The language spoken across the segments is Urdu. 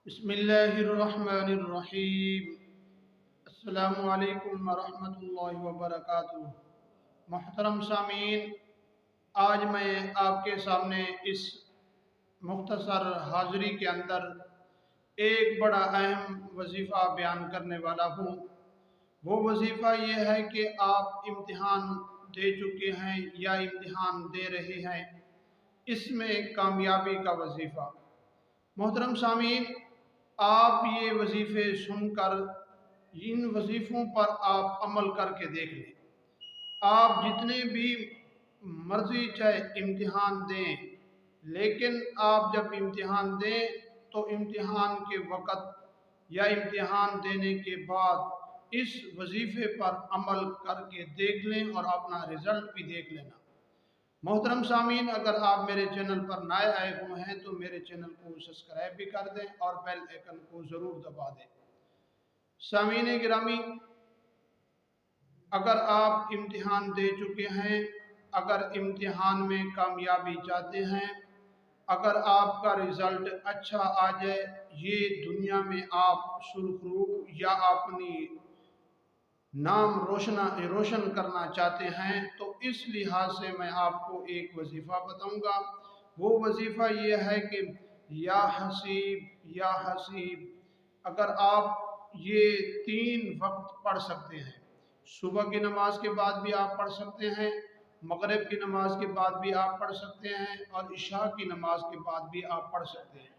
بسم اللہ الرحمن الرحیم۔ السلام علیکم ورحمۃ اللہ وبرکاتہ۔ محترم سامعین، آج میں آپ کے سامنے اس مختصر حاضری کے اندر ایک بڑا اہم وظیفہ بیان کرنے والا ہوں۔ وہ وظیفہ یہ ہے کہ آپ امتحان دے چکے ہیں یا امتحان دے رہے ہیں، اس میں کامیابی کا وظیفہ۔ محترم سامعین، آپ یہ وظیفے سن کر ان وظیفوں پر آپ عمل کر کے دیکھ لیں۔ آپ جتنے بھی مرضی چاہے امتحان دیں، لیکن آپ جب امتحان دیں تو امتحان کے وقت یا امتحان دینے کے بعد اس وظیفے پر عمل کر کے دیکھ لیں اور اپنا رزلٹ بھی دیکھ لینا۔ محترم سامعین، اگر آپ میرے چینل پر نئے آئے ہوئے ہیں تو میرے چینل کو سبسکرائب بھی کر دیں اور بیل آئیکن کو ضرور دبا دیں۔ سامعین گرامی، اگر آپ امتحان دے چکے ہیں، اگر امتحان میں کامیابی چاہتے ہیں، اگر آپ کا رزلٹ اچھا آ جائے، یہ دنیا میں آپ سرخرو یا اپنی نام روشن کرنا چاہتے ہیں، تو اس لحاظ سے میں آپ کو ایک وظیفہ بتاؤں گا۔ وہ وظیفہ یہ ہے کہ یا حسیب یا حسیب، اگر آپ یہ 3 وقت پڑھ سکتے ہیں، صبح کی نماز کے بعد بھی آپ پڑھ سکتے ہیں، مغرب کی نماز کے بعد بھی آپ پڑھ سکتے ہیں، اور عشاء کی نماز کے بعد بھی آپ پڑھ سکتے ہیں۔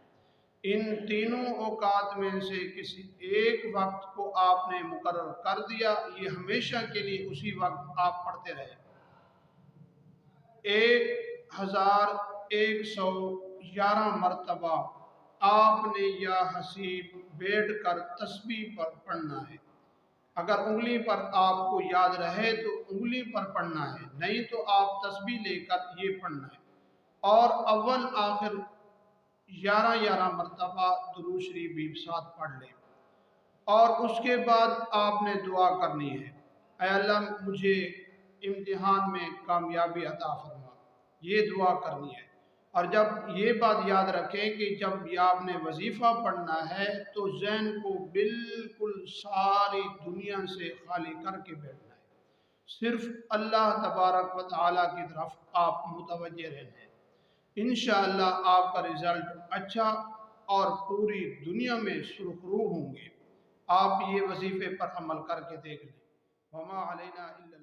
ان تینوں اوقات میں سے کسی ایک وقت کو آپ نے مقرر کر دیا، یہ ہمیشہ کے لیے اسی وقت آپ پڑھتے رہے۔ 1111 مرتبہ آپ نے یا حسیب بیٹھ کر تسبیح پر پڑھنا ہے۔ اگر انگلی پر آپ کو یاد رہے تو انگلی پر پڑھنا ہے، نہیں تو آپ تسبیح لے کر یہ پڑھنا ہے، اور اول آخر 11 مرتبہ درود شریف بھی ساتھ پڑھ لیں، اور اس کے بعد آپ نے دعا کرنی ہے، اے اللہ مجھے امتحان میں کامیابی عطا فرما، یہ دعا کرنی ہے۔ اور جب یہ بات یاد رکھیں کہ جب یہ آپ نے وظیفہ پڑھنا ہے تو ذہن کو بالکل ساری دنیا سے خالی کر کے بیٹھنا ہے، صرف اللہ تبارک و تعالیٰ کی طرف آپ متوجہ رہنا ہے۔ انشاءاللہ آپ کا رزلٹ اچھا اور پوری دنیا میں سرخرو ہوں گے۔ آپ یہ وظیفے پر عمل کر کے دیکھ لیں۔ وما علینا الا